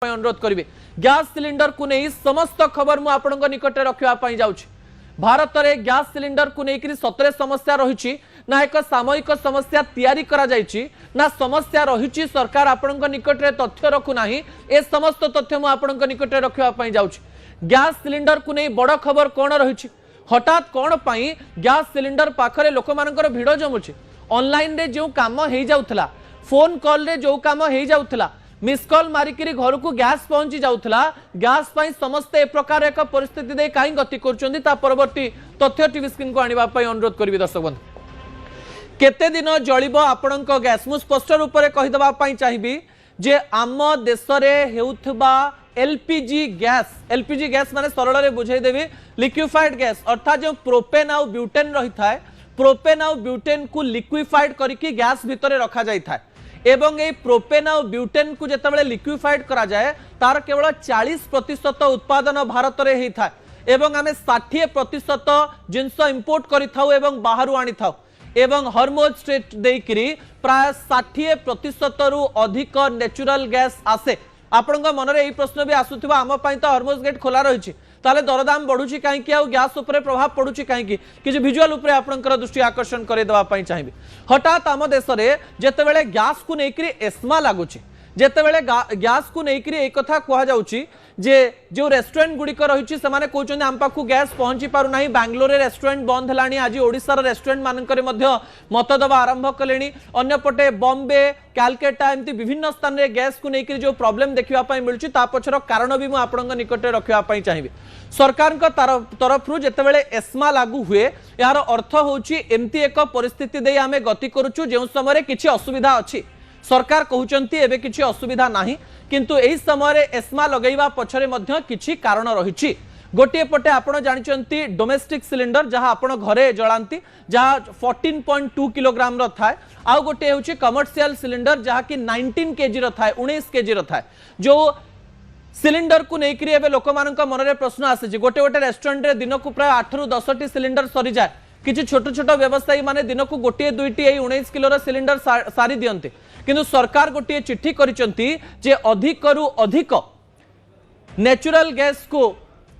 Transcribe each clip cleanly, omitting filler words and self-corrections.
अनुरोध करी gas cylinder को नहीं समस्त खबर मु आपण निकट रखापी जाऊँ। भारत में गैस सिलिंडर को लेकर सतरे समस्या रही ना एक सामयिक समस्या तैयारी करा जायछि ना समस्या रही सरकार आपण निकट तथ्य रखुना ए समस्त तथ्य मु आपण निकट रखापी जाऊँ। गैस सिलिंडर को नहीं बड़ खबर कौन रही हठात कौन पाई गैस सिलिंडर पाखरे लोक मानकर भिड़ जमुची ऑनलाइन रे जो काम हो जाउथला फोन कॉल रे जो काम हो जाउथला मिस कॉल मारिकी घर को गैस पहुंची जाउथला गैस पाई समस्त ए प्रकार एक परिस्थिति दे काई गति करचोंदी ता परवर्ती तथ्य टीवी स्क्रीन को आनिबा पई अनुरोध करबी दर्शक बंधु। केते दिन जळिबो आपणक गैस मु स्पष्ट रूप रे कहि दबा पई चाहिबी जे आम देश रे हेउथबा एलपीजी गैस माने सरल रे बुझाई देबी लिक्विफाइड गैस अर्थात जो प्रोपेन आउ ब्यूटेन रही था प्रोपेन आउ ब्यूटेन को लिक्विफाइड करके गैस भितर रखा जाई था एवं ए प्रोपेन आउ ब्यूटेन को जितेबाला लिक्विफाइड करा जाए तार केवल 40% उत्पादन भारत में होता है एवं आम 60% जिनस इंपोर्ट कर बाहर आनी था एवं हॉर्मोज स्ट्रेट देकरी प्राय 60% रु अधिक नेचुरल गैस आसे। आपण मन में यही प्रश्न भी आसुवा आम तो हॉर्मोज गेट खोला रही ताले दरदाम बढ़ुची कहीं गैस उपरे प्रभाव पड़ुची कहीं कि विजुअल उपरे आपनकर दृष्टि आकर्षण करदेवा चाहिए। हठात आम देश में जितेबाला गैस को लेकर एस्मा लगुच जितेबाला गैस को लेकर एक कथा कहुच्छी जे जो रेस्टोरेंट गुड़िक रही से कहते आम पाखु गैस पहुंची पारना बांग्लोर रेस्टोरेंट बंद है आज ओडिशार रेस्टोरेंट मानकर मत दबा आरंभ कले अंपटे बॉम्बे कालकाटा एमती विभिन्न स्थान में गैस को लेकर जो प्रॉब्लम देखा मिलूँ पछर कारण भी मुझे निकट रखापी चाहिए। सरकार तरफ जितेबाला एस्मा लागू हुए यार अर्थ होची एमती एक परिस्थिति दे आम गति करुचु जो समय किसी असुविधा अच्छी सरकार कहते एबे किसी असुविधा नहीं किंतु एही समय एस्मा लगेवा पछरे मध्य किछि कारण रही। गोटे पटे आपण जानिचंती डोमेस्टिक सिलिंडर जहां आपण घरे जलांती जहां 14.2 किलोग्राम रो थाए आउ गोटे होची कमर्शियल सिलिंडर जहां कि 19 केजी रो थाए 19 केजी रो थाए जो सिलिंडर को लेकर एबे लोक मानक मन में प्रश्न आसे गोटे गोटे रेस्टोरेंट रे दिन को प्राय 8 रु 10 टी सिलिंडर सरी जाए किछि छोट छोट व्यवसायी माने दिन को गोटे दुईटी 19 किलो सिलिंडर सारी दियंते किंतु सरकार गोटे चिट्ठी करिसंती जे अधिक रु अधिक नेचुरल गैस को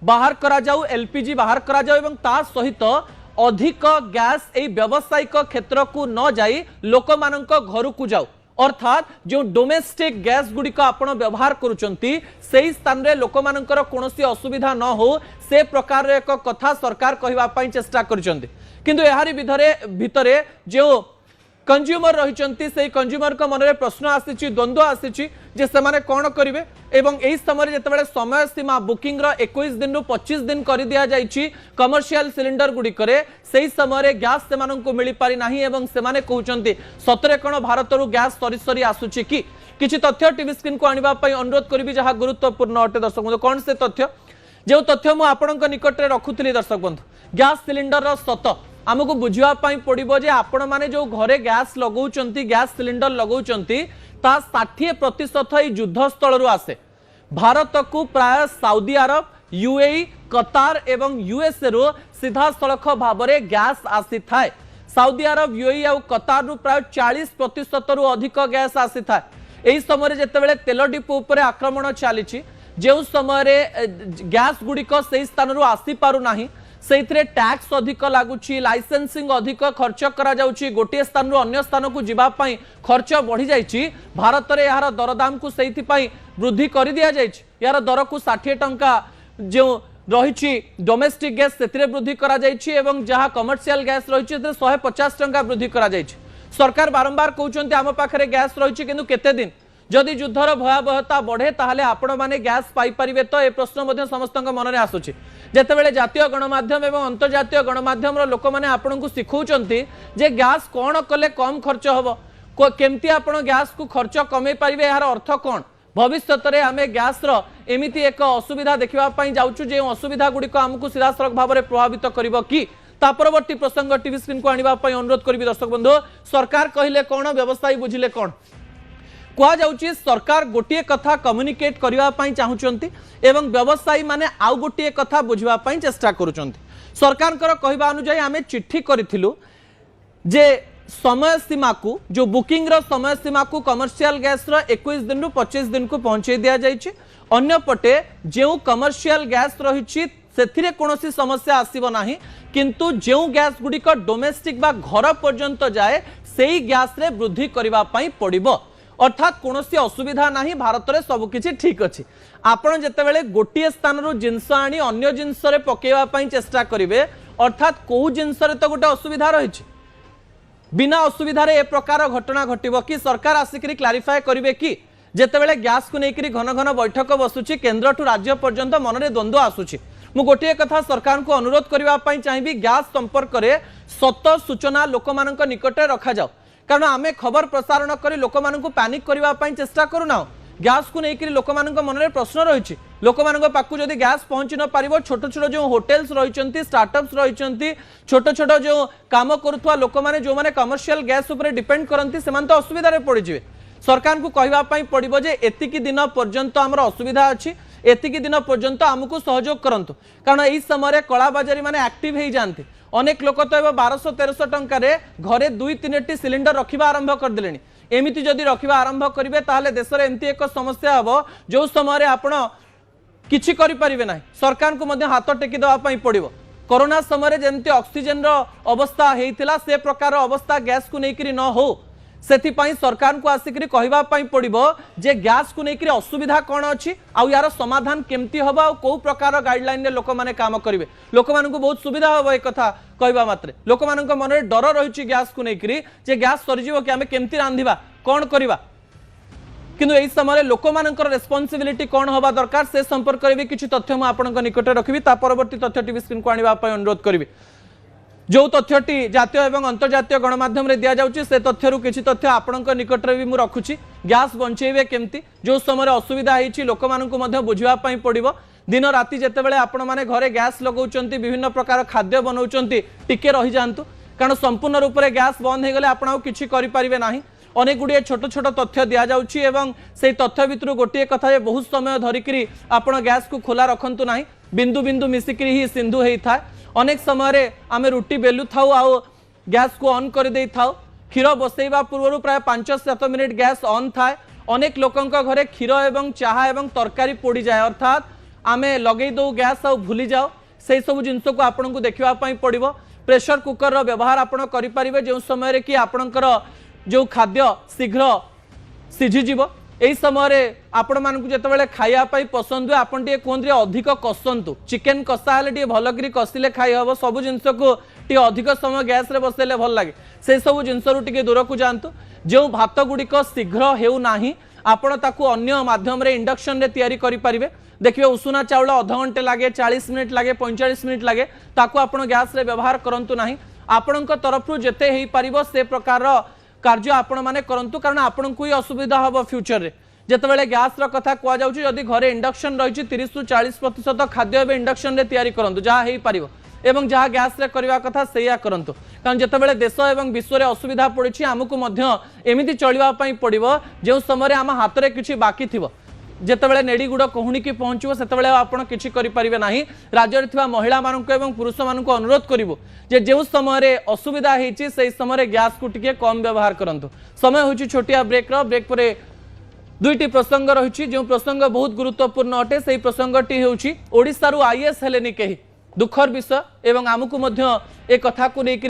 बाहर करा जाऊ एलपीजी बाहर करा जाऊ एवं ता सहित अधिक गैस ए व्यावसायिक क्षेत्र को न जाई लोक मानक घर को जाऊ अर्थात जो डोमेस्टिक गैस गुड़िक आपण व्यवहार करुचंती सेही स्थान रे लोक मानकर कोनोसी असुविधा न हो से प्रकार एक कथा सरकार कहवा पई चेष्टा करिसंती किंतु एहारी भितरे जो कंज्यूमर रही कंज्यूमर को मन में प्रश्न आसी द्वंद्व आसी जे से कौन करेंगे एवं यही समय जितेबाला समय सीमा बुकिंग 21 दिन रु 25 दिन कर दिया जाइछि कमर्शियल सिलिंडर गुड़िक से समय गैस से मिल पारि नाही एवं से कहते सतरे कौन भारत रु गैस सरी सरी आसुछि कि किछि तथ्य टीवी स्क्रीन को आनिबा पई अनुरोध करी जहाँ गुरुत्वपूर्ण अटे दर्शक बंधु कौन से तथ्य जो तथ्य मु आपणक निकट रखुली दर्शक बंधु गैस सिलिंडर सत आमको बुझापी पड़ो जे आपण मैंने जो घरे गैस लगौंती गैस सिलिंडर लगौंती 60% युद्ध स्थल आसे भारत को प्राय सऊदी अरब यूएई कतार एवं यूएसए रो सीधा सड़क भाव में गैस आसी थाए सऊदी अरब यूएई और कतार रू प्राय 40% रु अधिक गैस आसी थाए। यही समय जितेबाला तेल डिपो उपर आक्रमण चली जो समय गैस गुड़िक से स्थान रू आसी पारु नाही से टैक्स अधिक लगुच लाइसेंसिंग अधिक खर्च करा जाउची गोटे स्थान अन्य स्थान को जीवाई खर्च बढ़ी जाइए भारत में यार दरदाम को से वृद्धि कर दि जाइए यार दर को 60 टंका जो रही डोमेस्टिक गैस से वृद्धि करा जाइए एवं जहाँ कमर्शियल गैस रही 150 टंका वृद्धि करा जाइए। सरकार बारंबार कहते आम पाखे गैस रही किंतु केते दिन जदि युद्धर भयावहता बढ़े ताहले आपण माने गैस पाई परिबे तो ए प्रश्न समस्त मन में आसुची जेतेबेले जातीय गणमाध्यम एवं अंतर्जातीय गणमाध्यम लोक मैंने आपन को शिखौचंती जे गैस कौन कले कम खर्च हम केमती आपण गैस को खर्च कमे पारिबे यार अर्थ कौन भविष्य में आम गैस एमती एक असुविधा देखा जाऊँ जो असुविधा गुड़िक आमको सीधा सड़क भाव में प्रभावित कर कि परवर्ती प्रसंग टीवी स्क्रीन को आने अनुरोध करी दर्शक बंधु। सरकार कहले कौन व्यवसायी बुझिले कौन कहुच्छी सरकार गोटे कथा कम्युनिकेट करने चाहूँगी एवं व्यवसायी माने आउ गोटे कथा बुझापी चेष्टा करुँच सरकार कहवा अनुजाई आम चिट्ठी करूँ जे समय सीमा को जो बुकिंग रो समय सीमा को कमर्शियल गैस रो 21 दिन रु 25 दिन को पहुंचे दिया जाइए अन्यपटे जो कमर्शियल गैस रही से कौन समस्या आसब ना किंतु जो गैस गुड़िक डोमेस्टिक बा घर पर्यंत जाए से गैस रे वृद्धि करने पड़ो अर्थात कौन असुविधा ना भारत में सबकि ठीक अच्छे आपड़ जिते गोटे स्थान जिनस आनी अन्य जिनस पकईवाई चेष्टा करेंगे अर्थात कौ जिनस तो गोटे असुविधा रही बिना असुविधा ए प्रकार घटना घटब कि सरकार आसिक क्लारिफाए करेंगे कि जितेबाला गैस को लेकर घन घन बैठक बसुची केन्द्र ठू राज्य पर्यंत मन में द्वंद्व आसूची मु गोटे कथा सरकार को अनुरोध करने चाहिए गैस संपर्क में सत सूचना लोक निकट रखा जाओ कारण आमे खबर प्रसारण कर लोक पैनिक करने चेष्टा करूना गैस को लेकर लोक मन में प्रश्न रही लोक पाक जब गैस पहुंची न पार छोट छोट जो होटेल्स रही स्टार्टअप्स रही छोट छोट जो काम करुवा लोक मैंने जो मैंने कमर्शियल गैस उपर डिपेंड करती से तो असुविधा पड़े सरकार को कहवाई पड़ो जे एतिकी दिन पर्यंत आमर असुविधा अच्छी एतिकी दिन पर्यंत आमको सहयोग करंतु कारण यही समय कलाबाजारी माने एक्टिव हो जाते अनेक लोक तो 1200-1300 टंकार घरे 2-3 सिलिंडर रखा आरंभ करदे एमती जदि रखा आरंभ करेंगे ताहले देश में एमती एक समस्या हम जो समय आपण किछि करि परिबे नाही सरकार को मध्य हाथ टेकी देवाई पड़ो कोरोना समय जमती ऑक्सीजन अवस्था होता से प्रकार अवस्था गैस को लेकर न हो सेथिपाई सरकार को आसिक कहवाई पड़ो जे गैस को लेकर असुविधा कौन अच्छी आउ यार समाधान केमती हम आ कौ प्रकार गाइडलाइन रे लोक मैंने काम करेंगे लोक मान बहुत सुविधा हम एक कथा कहवा मात्रे लोक मान मन में डर रही गैस को लेकर जे गैस सरीज कि आम केमती रांधिबा कौन करवा किंतु यही समय लोक मानकर रेस्पॉन्सिबिलिटी कौन हवा दरकार से संपर्क में किसी तथ्य मुझे निकट रखी परवर्ती तथ्य टीवी स्क्रीन को आने अनुरोध करी जो तथ्यटी जातीय एवं अंतर्जातीय गणमाध्यम रे दिया जाउची से तथ्य किसी तथ्य आपणक निकट रे भी मु रखुची गैस बंचेबे केमती जो समय असुविधा होईची लोक मानकु मध्य बुझिबा पई पड़िबो दिन राति जेतेबेले आपण माने घरे गैस लगाउचंती विभिन्न प्रकार खाद्य बनाउचंती टिके रही जांतु कारण संपूर्ण रूप से गैस बंद हो गले आपण किछि करि परिबे नाही अनेक गुड़िए छोट छोट तथ्य दि जाउची एवं से तथ्य भितर गोटे कथा बहुत समय धरिकी आपण गैस को खोला रखंतु नाही बिंदु बिंदु मिसिकी ही सिंधु होता है अनेक समय आम रुटी बेलु थाउ आ गैस को ऑन कर दे थाउ क्षीर बसैवा पूर्व प्राय 5-7 मिनिट गैस ऑन थाए अनेक लोकों घरे क्षीर एवं चाहा एवं तरकारी पोड़ी जाए अर्थात आम लगे दो गैस आ भूली जाओ से सब जिनस को आपन को देखापी पड़ो प्रेशर कुकर व्यवहार आपड़ करें जो समय कि आपणकर जो खाद्य शीघ्र सीझीज यही समय आपण मानक जिते खायापाई पसंद हुए आपन टे कहते अधिक कसंतु चिकेन कषा हेल्ले भलक कषिले खाई हम सब जिनस को टे अधिक समय गैस रे बसैले भल लगे से सब जिनस टे दूर को जातु जो भात गुड़िक शीघ्र होना आपण ताकू अन्य माध्यम रे इंडक्शन रे तैयारी करि परिबे देखिए उषुना चाउल अध घंटे लगे 40 मिनिट लगे 45 मिनिट लगे ताकू आपण गैस रे व्यवहार करंतु नाही आपणक तरफ जेते हेई परिबो से प्रकार कार्य आपण माने करंतु कारण आपण को ही असुविधा हम फ्यूचर रे जितेबाला गैस कथा कहुच्छी जदि घरे इंडक्शन रही 30-40% खाद्य इंडक्शन रे तैयारी करंतु जहाँ हो पार एवं जहाँ गैस रे करवा कथा से करंतु कारण जितेबाला देश एवं विश्व रे असुविधा पड़ी आमको एमती चलवाई पड़ो जो समय आम हाथ में किसी बाकी थी जितेबाला नेड़ीगुड़ कहूणी की पहुँचो से आपड़ किसी करेंगे ना राज्य में महिला मानक एवं पुरुष मानक अनुरोध करूँ जे जो समय असुविधा होती से समय गैस को टिके कम व्यवहार करंतु समय हो छोटिया ब्रेक पर दुईटी प्रसंग रही जो प्रसंग बहुत गुरुत्वपूर्ण अटे से प्रसंगटी होउछि ओडिशारु आईएएस हेलेनि केही दुखर विषय एवं आमको ए कथा को लेकर